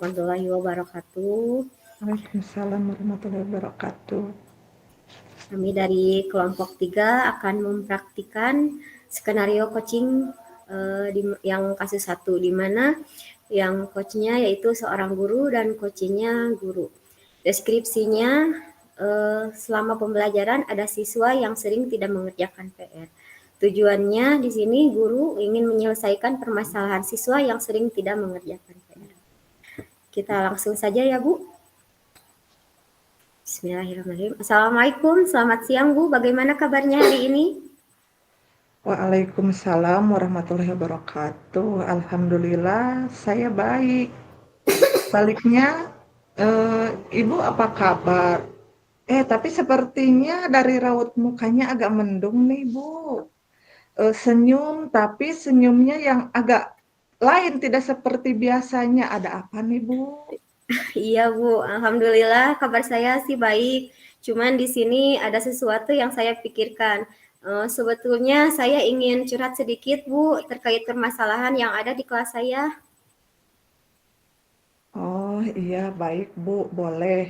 warahmatullahi wabarakatuh. Waalaikumsalam warahmatullahi wabarakatuh. Kami dari kelompok 3 akan mempraktikkan skenario coaching yang kasus 1, di mana yang coachnya yaitu seorang guru dan coachingnya guru. Deskripsinya, selama pembelajaran ada siswa yang sering tidak mengerjakan PR. Tujuannya di sini guru ingin menyelesaikan permasalahan siswa yang sering tidak mengerjakan PR. Kita langsung saja ya Bu. Bismillahirrahmanirrahim. Assalamualaikum, selamat siang Bu. Bagaimana kabarnya hari ini? Waalaikumsalam warahmatullahi wabarakatuh. Alhamdulillah, saya baik. Baliknya, Ibu apa kabar? Tapi sepertinya dari raut mukanya agak mendung nih, Bu. Senyum, tapi senyumnya yang agak lain, tidak seperti biasanya. Ada apa nih, Bu? Iya Bu, alhamdulillah kabar saya sih baik. Cuman di sini ada sesuatu yang saya pikirkan. Sebetulnya saya ingin curhat sedikit Bu terkait permasalahan yang ada di kelas saya. Oh iya, baik Bu, boleh.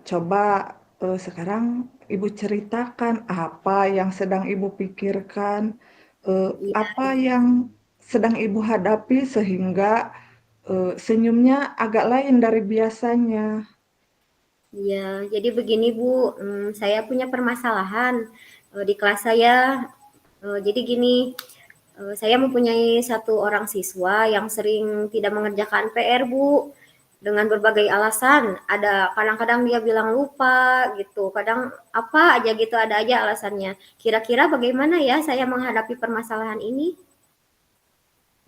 Coba sekarang Ibu ceritakan apa yang sedang Ibu pikirkan, Iya, apa yang sedang Ibu hadapi sehingga senyumnya agak lain dari biasanya. iya. Jadi begini Bu, saya punya permasalahan di kelas saya. Jadi gini, saya mempunyai satu orang siswa yang sering tidak mengerjakan PR, Bu, dengan berbagai alasan. Ada kadang-kadang dia bilang lupa gitu, kadang apa aja gitu, ada aja alasannya. Kira-kira bagaimana ya saya menghadapi permasalahan ini?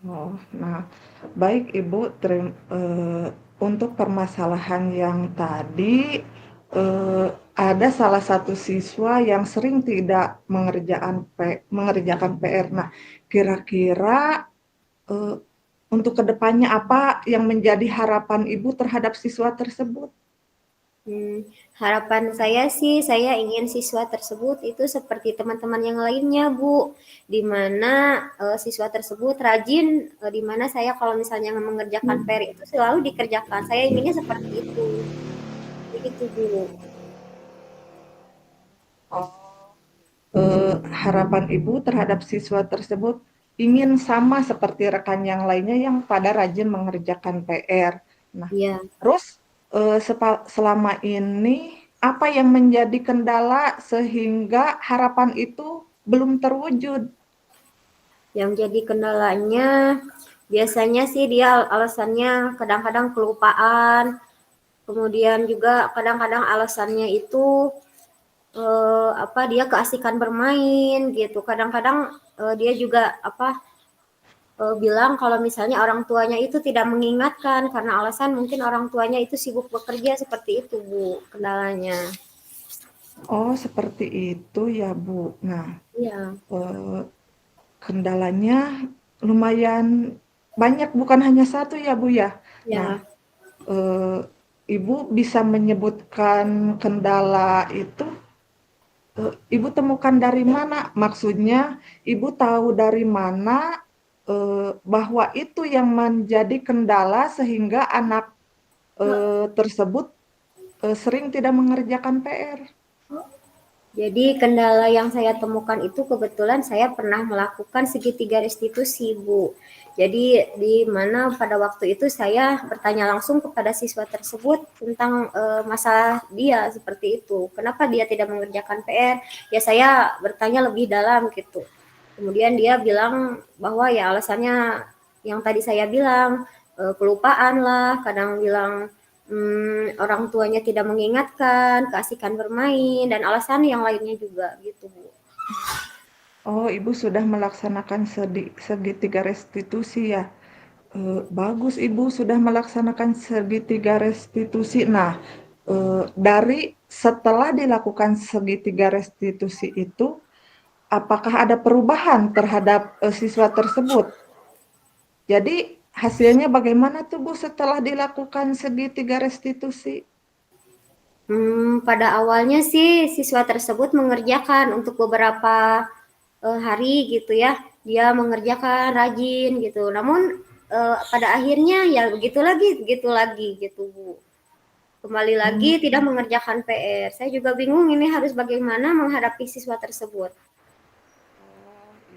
Oh, nah, baik Ibu, untuk permasalahan yang tadi, ada salah satu siswa yang sering tidak mengerjakan PR. Nah, kira-kira eh, untuk kedepannya apa yang menjadi harapan Ibu terhadap siswa tersebut? Harapan saya sih, saya ingin siswa tersebut itu seperti teman-teman yang lainnya, Bu. Di mana siswa tersebut rajin, di mana saya kalau misalnya mengerjakan PR itu selalu dikerjakan. Saya inginnya seperti itu. Begitu, Bu. Harapan Ibu terhadap siswa tersebut ingin sama seperti rekan yang lainnya yang pada rajin mengerjakan PR. Nah, Iya. terus selama ini apa yang menjadi kendala sehingga harapan itu belum terwujud? Yang jadi kendalanya biasanya sih dia alasannya kadang-kadang kelupaan, kemudian juga kadang-kadang alasannya itu apa dia keasikan bermain gitu. Kadang-kadang dia juga apa bilang kalau misalnya orang tuanya itu tidak mengingatkan karena alasan mungkin orang tuanya itu sibuk bekerja seperti itu Bu kendalanya. Oh, seperti itu ya, Bu. Nah, Iya, eh, kendalanya lumayan banyak, bukan hanya satu ya, Bu ya. Nah, ya. eh, Ibu bisa menyebutkan kendala itu Ibu temukan dari mana? Maksudnya, Ibu tahu dari mana bahwa itu yang menjadi kendala sehingga anak tersebut sering tidak mengerjakan PR. Jadi kendala yang saya temukan itu kebetulan saya pernah melakukan segitiga restitusi, Bu. Jadi di mana pada waktu itu saya bertanya langsung kepada siswa tersebut tentang masalah dia seperti itu. Kenapa dia tidak mengerjakan PR? Ya saya bertanya lebih dalam gitu. Kemudian dia bilang bahwa ya alasannya yang tadi saya bilang kelupaan lah, kadang bilang orang tuanya tidak mengingatkan, keasikan bermain, dan alasan yang lainnya juga gitu Bu. Oh, Ibu sudah melaksanakan segitiga restitusi ya. Bagus Ibu sudah melaksanakan segitiga restitusi. Nah, dari setelah dilakukan segitiga restitusi itu, apakah ada perubahan terhadap siswa tersebut? Jadi hasilnya bagaimana tuh Bu setelah dilakukan segitiga restitusi? Pada awalnya sih siswa tersebut mengerjakan untuk beberapa hari gitu ya, dia mengerjakan rajin gitu. Namun pada akhirnya ya begitu lagi gitu Bu. Kembali lagi Hmm, tidak mengerjakan PR. Saya juga bingung ini harus bagaimana menghadapi siswa tersebut.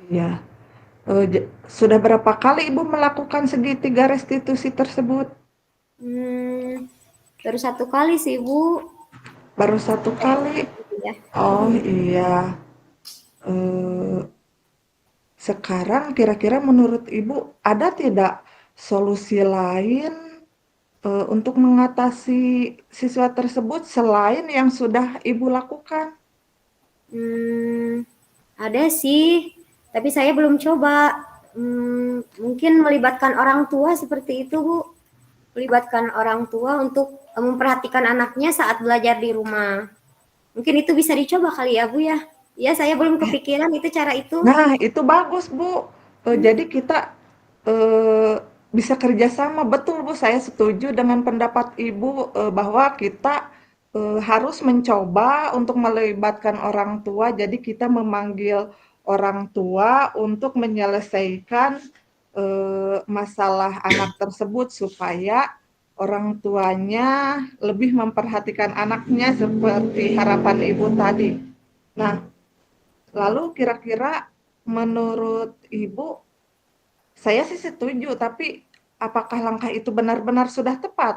iya. Sudah berapa kali Ibu melakukan segitiga restitusi tersebut? Hmm, baru satu kali sih Bu. Baru satu kali? Ya. Oh iya. Eh, Sekarang kira-kira menurut Ibu ada tidak solusi lain untuk mengatasi siswa tersebut selain yang sudah Ibu lakukan? Hmm, ada sih, tapi saya belum coba. Mungkin melibatkan orang tua seperti itu, Bu. Melibatkan orang tua untuk memperhatikan anaknya saat belajar di rumah. Mungkin itu bisa dicoba kali ya, Bu ya. Ya, saya belum kepikiran itu cara itu. Nah, itu bagus, Bu. Jadi kita eh, bisa kerjasama. Betul, Bu. Saya setuju dengan pendapat Ibu bahwa kita harus mencoba untuk melibatkan orang tua. Jadi kita memanggil orang tua untuk menyelesaikan masalah anak tersebut supaya orang tuanya lebih memperhatikan anaknya seperti harapan Ibu tadi. Nah, lalu kira-kira menurut Ibu, saya sih setuju, tapi apakah langkah itu benar-benar sudah tepat?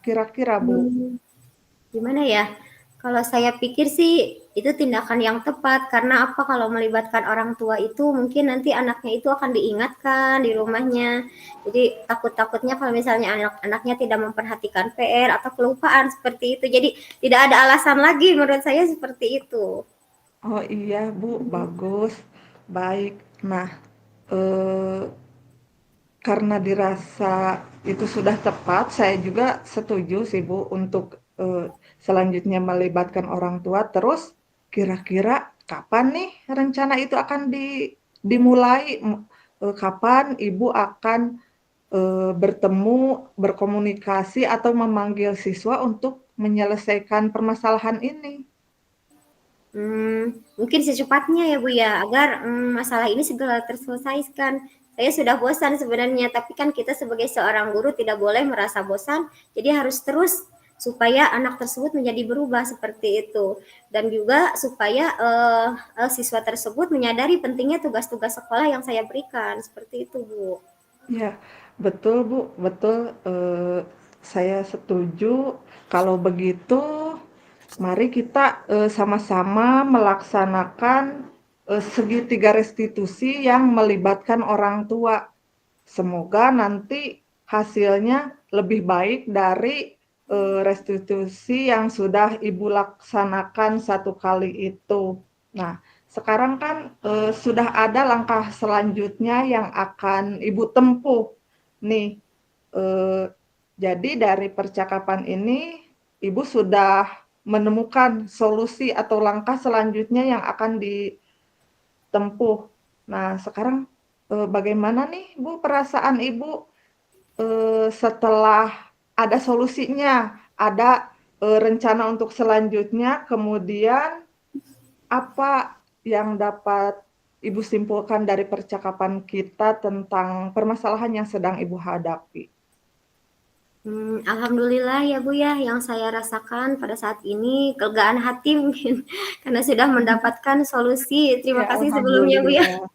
Kira-kira, Bu. Hmm, Gimana ya? Kalau saya pikir sih itu tindakan yang tepat karena apa kalau melibatkan orang tua itu mungkin nanti anaknya itu akan diingatkan di rumahnya. Jadi takut-takutnya kalau misalnya anak-anaknya tidak memperhatikan PR atau kelupaan seperti itu. Jadi tidak ada alasan lagi menurut saya seperti itu. Oh iya, Bu, bagus. Baik. Nah, eh, karena dirasa itu sudah tepat, saya juga setuju sih Bu untuk selanjutnya melibatkan orang tua. Terus kira-kira kapan nih rencana itu akan dimulai? Kapan Ibu akan bertemu, berkomunikasi atau memanggil siswa untuk menyelesaikan permasalahan ini? Mungkin secepatnya ya Bu ya, agar masalah ini segera terselesaikan. Saya sudah bosan sebenarnya, tapi kan kita sebagai seorang guru tidak boleh merasa bosan, jadi harus terus supaya anak tersebut menjadi berubah seperti itu. Dan juga supaya siswa tersebut menyadari pentingnya tugas-tugas sekolah yang saya berikan, seperti itu Bu. Ya, betul Bu, betul. Saya setuju. Kalau begitu, mari kita sama-sama melaksanakan segitiga restitusi yang melibatkan orang tua. Semoga nanti hasilnya lebih baik dari restitusi yang sudah Ibu laksanakan satu kali itu. Nah, sekarang kan sudah ada langkah selanjutnya yang akan Ibu tempuh. Nih, eh, jadi dari percakapan ini Ibu sudah menemukan solusi atau langkah selanjutnya yang akan ditempuh. Nah, sekarang bagaimana nih Bu perasaan Ibu setelah ada solusinya, ada rencana untuk selanjutnya, kemudian apa yang dapat Ibu simpulkan dari percakapan kita tentang permasalahan yang sedang Ibu hadapi? Alhamdulillah ya Bu ya, yang saya rasakan pada saat ini kelegaan hati mungkin karena sudah mendapatkan solusi. Terima Ya, kasih sebelumnya Bu ya. alhamdulillah.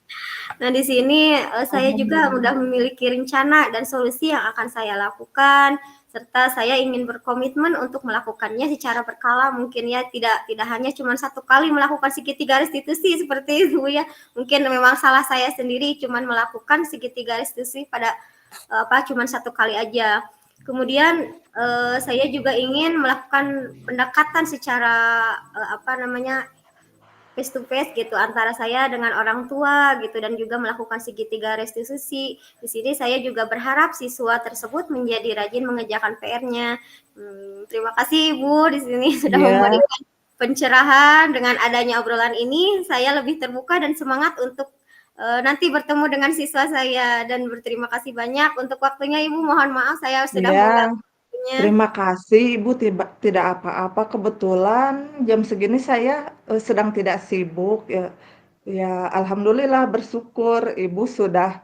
Nah, di sini saya juga Alhamdulillah. sudah memiliki rencana dan solusi yang akan saya lakukan, serta saya ingin berkomitmen untuk melakukannya secara berkala. Mungkin ya tidak tidak hanya cuma satu kali melakukan segitiga restitusi seperti itu ya. Mungkin memang salah saya sendiri cuma melakukan segitiga restitusi pada cuma satu kali aja. Kemudian saya juga ingin melakukan pendekatan secara apa namanya face to face gitu antara saya dengan orang tua gitu dan juga melakukan segitiga restitusi. Di sini saya juga berharap siswa tersebut menjadi rajin mengerjakan PR-nya. Terima kasih Ibu di sini sudah Ya, memberikan pencerahan. Dengan adanya obrolan ini saya lebih terbuka dan semangat untuk nanti bertemu dengan siswa saya dan berterima kasih banyak untuk waktunya Ibu. Mohon maaf saya sudah ya. mengganggu waktunya. Terima kasih Ibu, tidak apa-apa. Kebetulan jam segini saya sedang tidak sibuk ya. Ya, alhamdulillah bersyukur Ibu sudah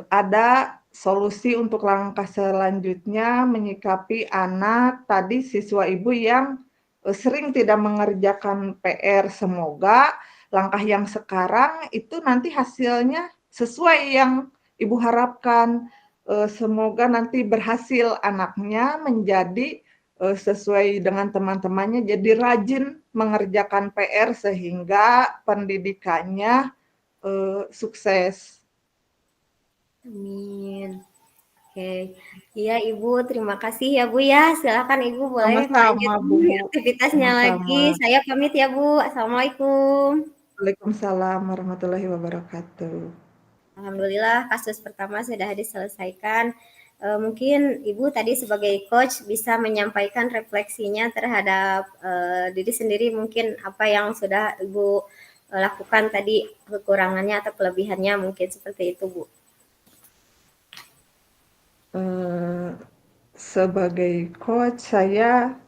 ada solusi untuk langkah selanjutnya menyikapi anak tadi siswa Ibu yang, sering tidak mengerjakan PR. Semoga langkah yang sekarang itu nanti hasilnya sesuai yang Ibu harapkan. Semoga nanti berhasil anaknya menjadi, sesuai dengan teman-temannya, jadi rajin mengerjakan PR sehingga pendidikannya, sukses. Amin. Oke. Iya, Ibu, terima kasih ya, Bu, ya. Silakan Ibu boleh Sama-sama, melanjutkan Bu. aktivitasnya lagi. Sama-sama. Saya pamit ya, Bu. Assalamualaikum. Waalaikumsalam warahmatullahi wabarakatuh. Alhamdulillah kasus pertama sudah diselesaikan. Mungkin Ibu tadi sebagai coach bisa menyampaikan refleksinya terhadap diri sendiri, mungkin apa yang sudah Ibu lakukan tadi, kekurangannya atau kelebihannya, mungkin seperti itu, Bu. Sebagai coach saya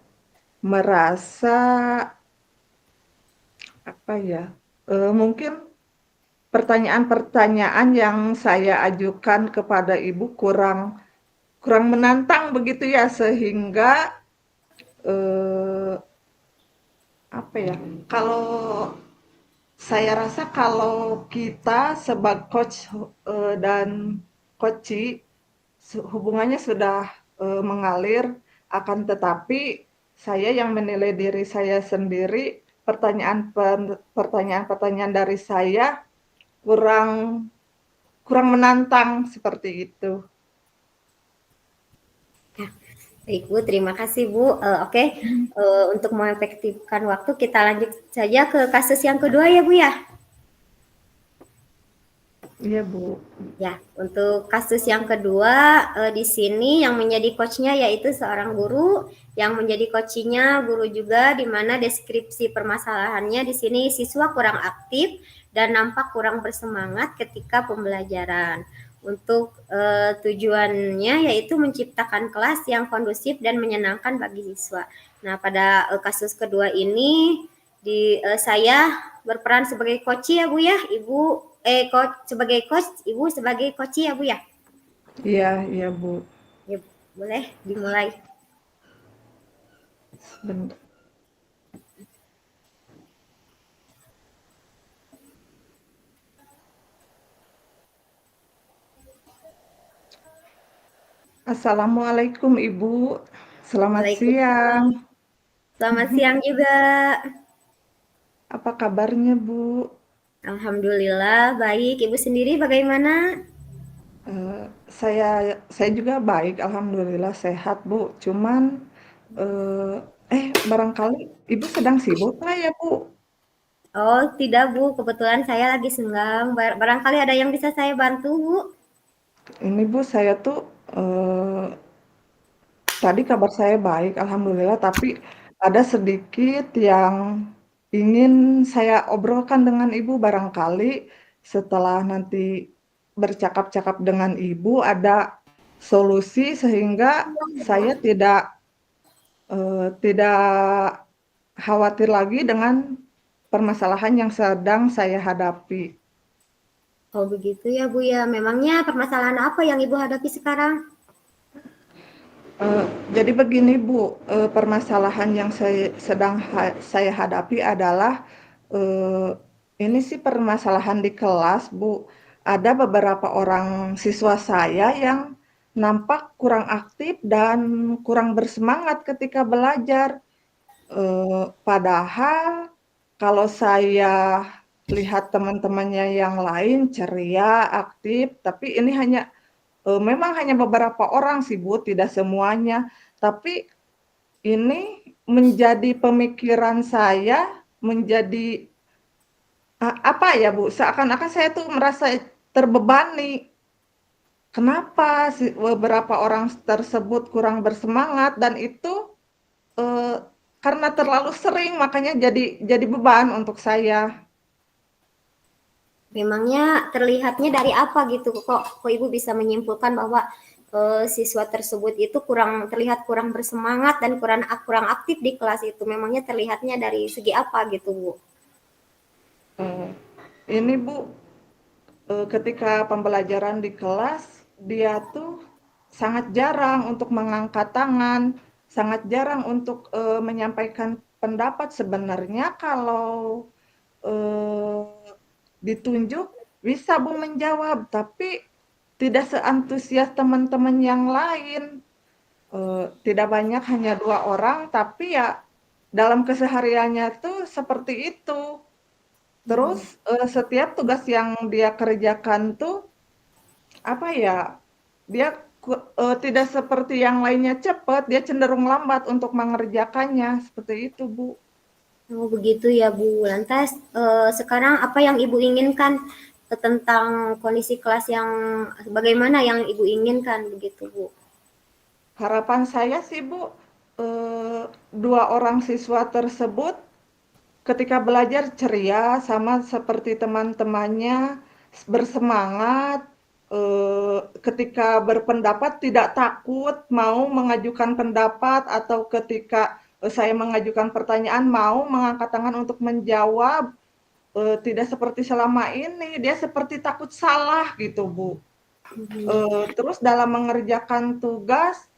merasa apa ya, mungkin pertanyaan-pertanyaan yang saya ajukan kepada Ibu kurang kurang menantang begitu ya, sehingga, eee, apa ya, kalau saya rasa kalau kita sebagai coach, dan coachee hubungannya sudah, mengalir, akan tetapi saya yang menilai diri saya sendiri, pertanyaan-pertanyaan dari saya kurang kurang menantang, seperti itu. Baik, Bu, terima kasih, Bu. Oke, untuk mengefektifkan waktu, kita lanjut saja ke kasus yang kedua ya, Bu, ya. Iya, Bu. Ya, untuk kasus yang kedua, di sini yang menjadi coach-nya yaitu seorang guru, yang menjadi coaching-nya guru juga, di mana deskripsi permasalahannya di sini siswa kurang aktif dan nampak kurang bersemangat ketika pembelajaran. Untuk tujuannya yaitu menciptakan kelas yang kondusif dan menyenangkan bagi siswa. Nah, pada kasus kedua ini saya berperan sebagai coach ya, Bu, ya. Ibu coach sebagai coach, Ibu sebagai coach ya, Bu, ya. Iya iya, Bu. Ya, boleh dimulai. Sebentar. Assalamualaikum, Ibu. Selamat siang. Waalaikumsalam. Selamat siang juga. Apa kabarnya, Bu? Alhamdulillah baik. Ibu sendiri bagaimana? Saya juga baik, alhamdulillah sehat, Bu. Cuman, barangkali Ibu sedang sibuk nggak ya, Bu? Oh, tidak, Bu. Kebetulan saya lagi senggang. Barangkali ada yang bisa saya bantu, Bu. Ini, Bu, saya tuh, tadi kabar saya baik, alhamdulillah, tapi ada sedikit yang ingin saya obrolkan dengan Ibu. Barangkali setelah nanti bercakap-cakap dengan Ibu ada solusi sehingga saya tidak khawatir lagi dengan permasalahan yang sedang saya hadapi. Oh, begitu ya, Bu, ya. Memangnya permasalahan apa yang Ibu hadapi sekarang? Eee, jadi begini, Bu, permasalahan yang saya hadapi adalah, eee, ini sih permasalahan di kelas, Bu. Ada beberapa orang siswa saya yang nampak kurang aktif dan kurang bersemangat ketika belajar. Padahal kalau saya lihat teman-temannya yang lain ceria, aktif, tapi ini memang hanya beberapa orang sih, Bu, tidak semuanya. Tapi ini menjadi pemikiran saya, menjadi apa ya, Bu, seakan-akan saya tuh merasa terbebani. Kenapa beberapa orang tersebut kurang bersemangat dan itu, eee, karena terlalu sering makanya jadi beban untuk saya. Memangnya terlihatnya dari apa gitu? Kok Ibu bisa menyimpulkan bahwa siswa tersebut itu terlihat kurang bersemangat dan kurang aktif di kelas itu? Memangnya terlihatnya dari segi apa gitu, Bu? Ini, Bu, ketika pembelajaran di kelas, dia tuh sangat jarang untuk mengangkat tangan, sangat jarang untuk, menyampaikan pendapat. Sebenarnya kalau, eee, ditunjuk bisa Bu menjawab, tapi tidak seantusias teman-teman yang lain. Tidak banyak, hanya 2 orang, tapi ya dalam kesehariannya tuh seperti itu. Terus, Mhm. setiap tugas yang dia kerjakan tuh, apa ya, dia tidak seperti yang lainnya cepat, dia cenderung lambat untuk mengerjakannya, seperti itu, Bu. Oh begitu ya Bu. Lantas sekarang apa yang Ibu inginkan tentang kondisi kelas yang bagaimana yang Ibu inginkan begitu Bu? Harapan saya sih, Bu, 2 orang siswa tersebut ketika belajar ceria, sama seperti teman-temannya, bersemangat, ketika berpendapat tidak takut, mau mengajukan pendapat, atau ketika saya mengajukan pertanyaan mau mengangkat tangan untuk menjawab, tidak seperti selama ini, dia seperti takut salah gitu, Bu. Mhm. Terus dalam mengerjakan tugas,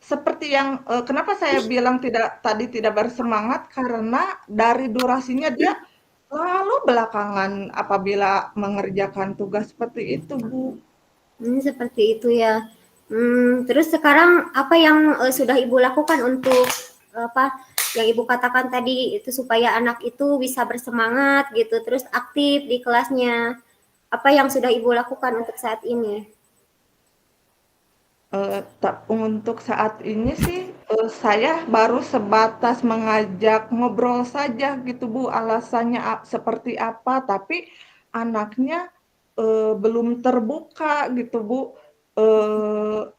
seperti yang kenapa saya bilang tidak bersemangat, karena dari durasinya dia lalu belakangan apabila mengerjakan tugas seperti itu, Bu. Seperti itu ya. Terus sekarang apa yang sudah Ibu lakukan untuk apa yang Ibu katakan tadi itu supaya anak itu bisa bersemangat gitu, terus aktif di kelasnya. Apa yang sudah Ibu lakukan untuk saat ini? Untuk saat ini sih, saya baru sebatas mengajak ngobrol saja gitu, Bu, alasannya seperti apa, tapi anaknya, belum terbuka gitu, Bu. Eee,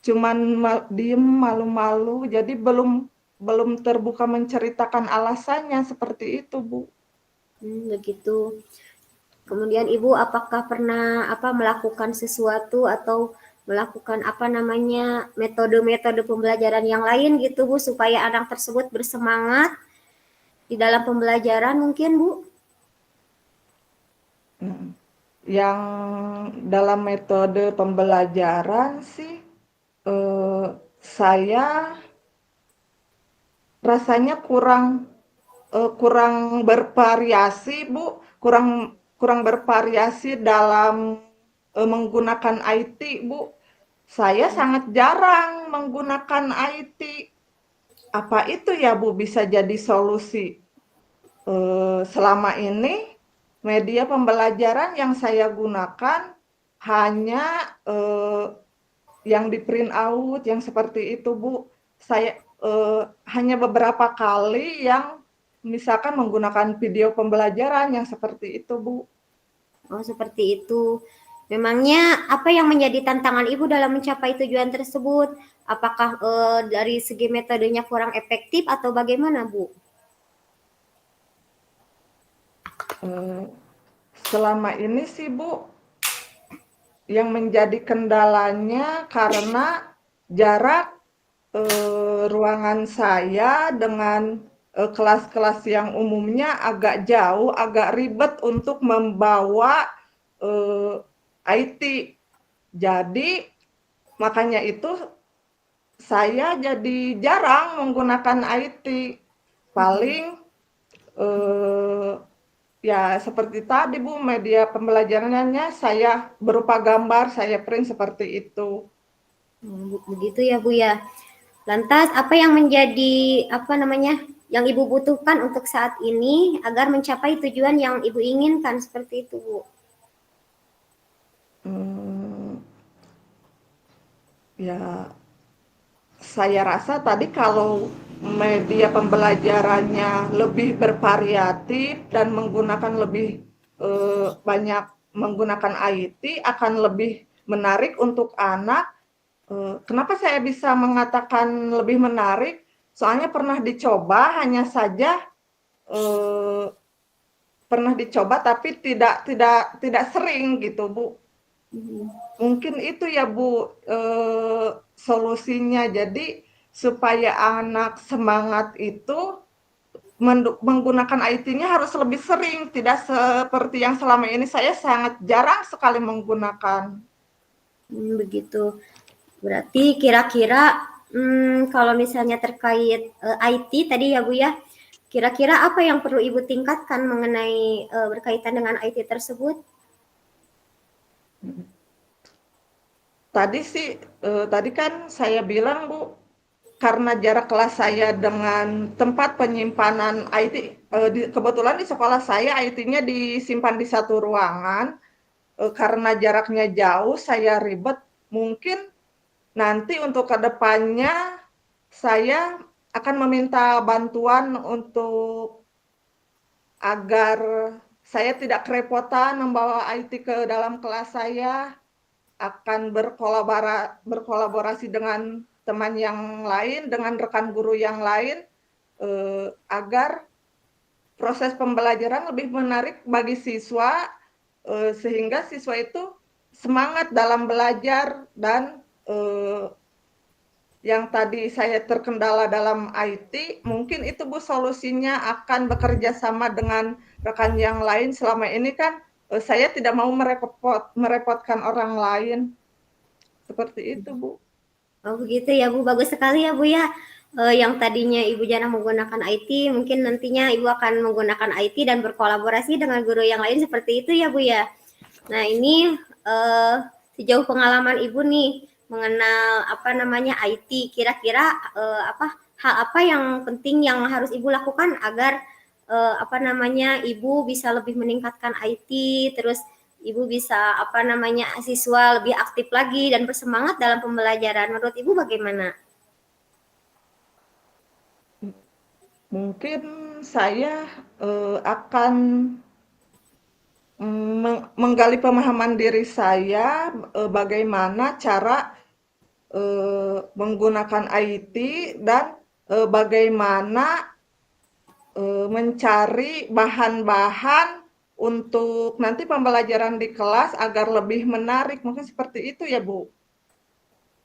Cuman diem, malu-malu, jadi belum belum terbuka menceritakan alasannya, seperti itu, Bu. Begitu. Kemudian Ibu apakah pernah apa melakukan sesuatu atau melakukan apa namanya metode-metode pembelajaran yang lain gitu Bu supaya anak tersebut bersemangat di dalam pembelajaran mungkin Bu? Mhm. Yang dalam metode pembelajaran sih, eee, saya rasanya kurang bervariasi, Bu, kurang kurang bervariasi dalam, menggunakan IT, Bu. Saya sangat jarang menggunakan IT. Apa itu ya, Bu, bisa jadi solusi? Selama ini media pembelajaran yang saya gunakan hanya, yang di-print out, yang seperti itu, Bu. Saya, hanya beberapa kali yang misalkan menggunakan video pembelajaran yang seperti itu, Bu. Oh seperti itu. Memangnya apa yang menjadi tantangan Ibu dalam mencapai tujuan tersebut? Apakah dari segi metodenya kurang efektif atau bagaimana Bu? Eee, Selama ini sih, Bu, yang menjadi kendalanya karena jarak, ruangan saya dengan, kelas-kelas yang umumnya agak jauh, agak ribet untuk membawa, IT. Jadi makanya itu saya jadi jarang menggunakan IT. Paling, eee, ya seperti tadi, Bu, media pembelajarannya saya berupa gambar, saya print seperti itu. Begitu ya Bu ya. Lantas apa yang menjadi apa namanya yang Ibu butuhkan untuk saat ini agar mencapai tujuan yang Ibu inginkan seperti itu Bu? Mmm, ya saya rasa tadi kalau media pembelajarannya lebih bervariatif dan menggunakan lebih, banyak menggunakan IT akan lebih menarik untuk anak. Kenapa saya bisa mengatakan lebih menarik? Soalnya pernah dicoba, hanya saja, eee, pernah dicoba tapi tidak sering gitu, Bu. Mhm. Mungkin itu ya, Bu, solusinya. Jadi supaya anak semangat itu menggunakan IT-nya harus lebih sering, tidak seperti yang selama ini saya sangat jarang sekali menggunakan. Begitu. Berarti kira-kira kalau misalnya terkait IT tadi ya Bu ya, kira-kira apa yang perlu Ibu tingkatkan mengenai berkaitan dengan IT tersebut? Tadi sih, tadi kan saya bilang Bu, karena jarak kelas saya dengan tempat penyimpanan IT, kebetulan di sekolah saya IT-nya disimpan di satu ruangan, karena jaraknya jauh, saya ribet. Mungkin nanti untuk kedepannya saya akan meminta bantuan untuk agar saya tidak kerepotan membawa IT ke dalam kelas saya, akan berkolaborasi dengan teman yang lain, dengan rekan guru yang lain, agar proses pembelajaran lebih menarik bagi siswa, sehingga siswa itu semangat dalam belajar dan yang tadi saya terkendala dalam IT, mungkin itu Bu solusinya akan bekerja sama dengan rekan yang lain. Selama ini kan saya tidak mau merepotkan orang lain. Seperti itu Bu. Oh begitu ya Bu, bagus sekali ya Bu ya. Yang tadinya Ibu jarang menggunakan IT, mungkin nantinya Ibu akan menggunakan IT dan berkolaborasi dengan guru yang lain seperti itu ya Bu ya. Nah ini sejauh pengalaman Ibu nih mengenal apa namanya IT, kira-kira hal apa yang penting yang harus Ibu lakukan agar apa namanya Ibu bisa lebih meningkatkan IT, terus Ibu bisa apa namanya siswa lebih aktif lagi dan bersemangat dalam pembelajaran. Menurut Ibu bagaimana? Mungkin saya akan menggali pemahaman diri saya, bagaimana cara menggunakan IT dan bagaimana mencari bahan-bahan untuk nanti pembelajaran di kelas agar lebih menarik. Mungkin seperti itu ya, Bu.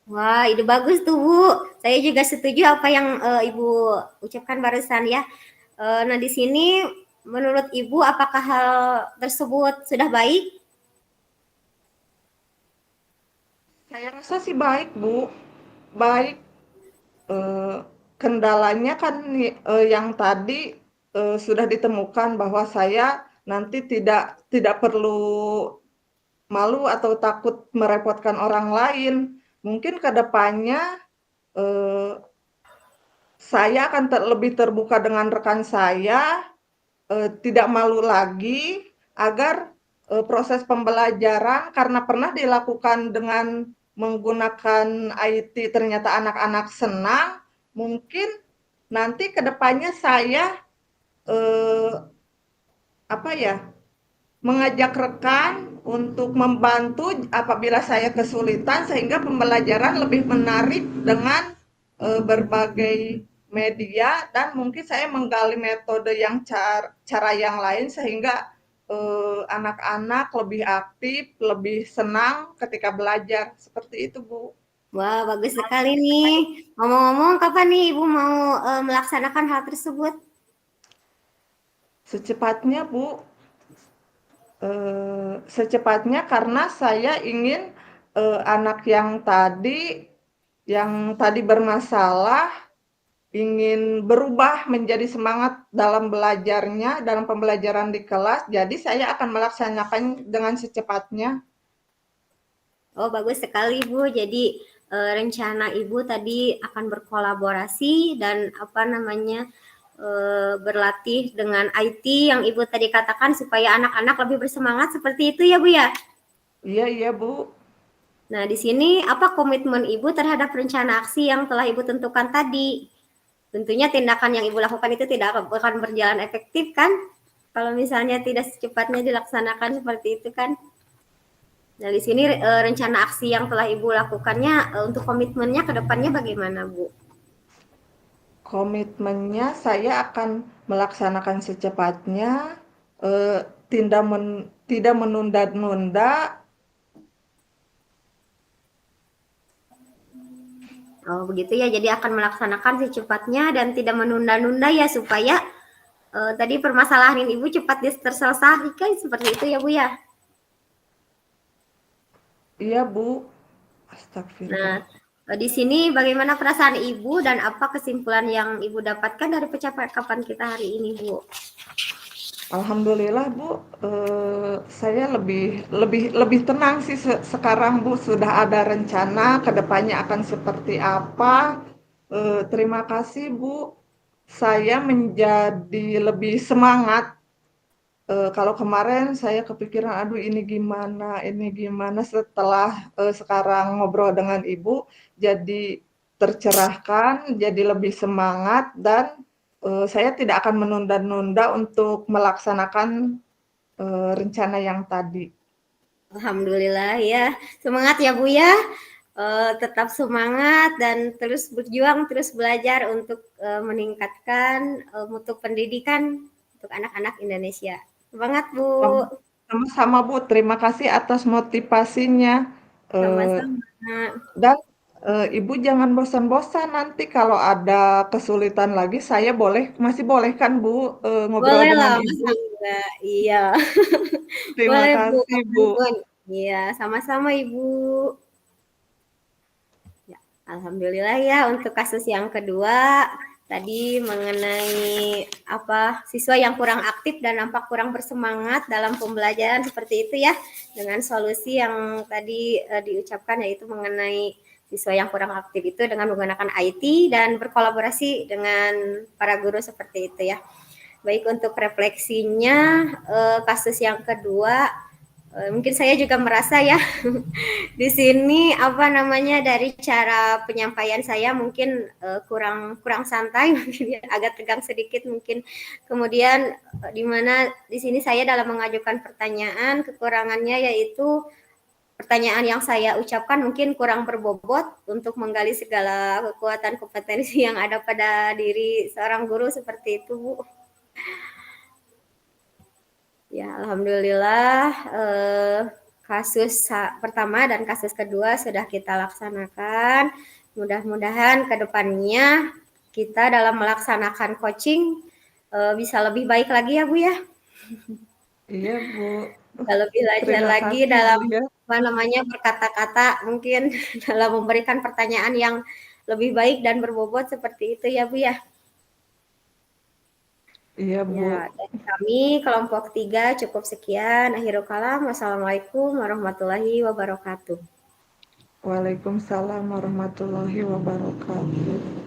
Wah, ide bagus tuh Bu. Saya juga setuju apa yang Ibu ucapkan barusan ya. Nah di sini menurut Ibu apakah hal tersebut sudah baik? Saya rasa sih baik, Bu. Baik. eh, Kendalanya kan yang tadi sudah ditemukan bahwa saya nanti tidak perlu malu atau takut merepotkan orang lain. Mungkin ke depannya eh, saya akan lebih terbuka dengan rekan saya, tidak malu lagi agar proses pembelajaran karena pernah dilakukan dengan menggunakan IT ternyata anak-anak senang, mungkin nanti ke depannya saya eh, apa ya, mengajak rekan untuk membantu apabila saya kesulitan sehingga pembelajaran lebih menarik dengan berbagai media dan mungkin saya menggali metode yang cara yang lain sehingga anak-anak lebih aktif, lebih senang ketika belajar. Seperti itu, Bu. Wah, bagus sekali nih. Ngomong-ngomong, kapan nih Ibu mau melaksanakan hal tersebut? Secepatnya, Bu. Secepatnya karena saya ingin anak yang tadi bermasalah ingin berubah menjadi semangat dalam belajarnya, dalam pembelajaran di kelas. Jadi saya akan melaksanakan dengan secepatnya. Oh, bagus sekali Bu. Jadi rencana Ibu tadi akan berkolaborasi dan apa namanya berlatih dengan IT yang Ibu tadi katakan supaya anak-anak lebih bersemangat seperti itu ya Bu ya. Iya, iya Bu. Nah, di sini apa komitmen Ibu terhadap rencana aksi yang telah Ibu tentukan tadi? Tentunya tindakan yang Ibu lakukan itu tidak akan berjalan efektif kan? Kalau misalnya tidak secepatnya dilaksanakan seperti itu kan? Nah, di sini rencana aksi yang telah Ibu lakukannya untuk komitmennya ke depannya bagaimana, Bu? Komitmennya saya akan melaksanakan secepatnya, eh, tidak menunda-nunda. Oh, begitu ya. Jadi akan melaksanakan secepatnya dan tidak menunda-nunda ya supaya tadi permasalahan Ibu cepat terselesaikan seperti itu ya, Bu ya. Iya Bu. Astagfirullah. Nah, di sini bagaimana perasaan Ibu dan apa kesimpulan yang Ibu dapatkan dari percakapan kita hari ini, Bu? Alhamdulillah Bu, saya lebih lebih lebih tenang sih sekarang Bu, sudah ada rencana ke depannya akan seperti apa. Terima kasih Bu, saya menjadi lebih semangat. Kalau kemarin saya kepikiran, aduh ini gimana, setelah sekarang ngobrol dengan Ibu, jadi tercerahkan, jadi lebih semangat, dan saya tidak akan menunda-nunda untuk melaksanakan rencana yang tadi. Alhamdulillah ya. Semangat ya Bu ya. Tetap semangat dan terus berjuang, terus belajar untuk meningkatkan mutu pendidikan untuk anak-anak Indonesia. Semangat Bu. Sama-sama Bu, terima kasih atas motivasinya. Eh, Sama-sama. dan Ibu jangan bosan-bosan, nanti kalau ada kesulitan lagi saya masih boleh kan Bu ngobrol Boleh dengan lah, Ibu. masa enggak? Iya. Terima Boleh Bu, kasih Bu. kapanpun. Iya, sama-sama Ibu. Ya, alhamdulillah ya untuk kasus yang kedua tadi mengenai apa siswa yang kurang aktif dan nampak kurang bersemangat dalam pembelajaran seperti itu ya dengan solusi yang tadi diucapkan yaitu mengenai siswa yang kurang aktif itu dengan menggunakan IT dan berkolaborasi dengan para guru seperti itu ya. Baik untuk refleksinya kasus yang kedua mungkin saya juga merasa ya di sini apa namanya dari cara penyampaian saya mungkin kurang kurang santai mungkin ya, agak tegang sedikit mungkin kemudian di mana di sini saya dalam mengajukan pertanyaan kekurangannya yaitu pertanyaan yang saya ucapkan mungkin kurang berbobot untuk menggali segala kekuatan kompetensi yang ada pada diri seorang guru seperti itu Bu. Ya, alhamdulillah kasus pertama dan kasus kedua sudah kita laksanakan. Mudah-mudahan ke depannya kita dalam melaksanakan coaching bisa lebih baik lagi ya Bu ya. Iya Bu, Bisa lebih lancar terima lagi kasih Bu dalam ya. apa namanya berkata-kata mungkin dalam memberikan pertanyaan yang lebih baik dan berbobot seperti itu ya Bu ya. Iya Bu. Ya, dari kami kelompok 3 cukup sekian. Akhirul kalam. Wassalamualaikum warahmatullahi wabarakatuh. Waalaikumsalam warahmatullahi wabarakatuh.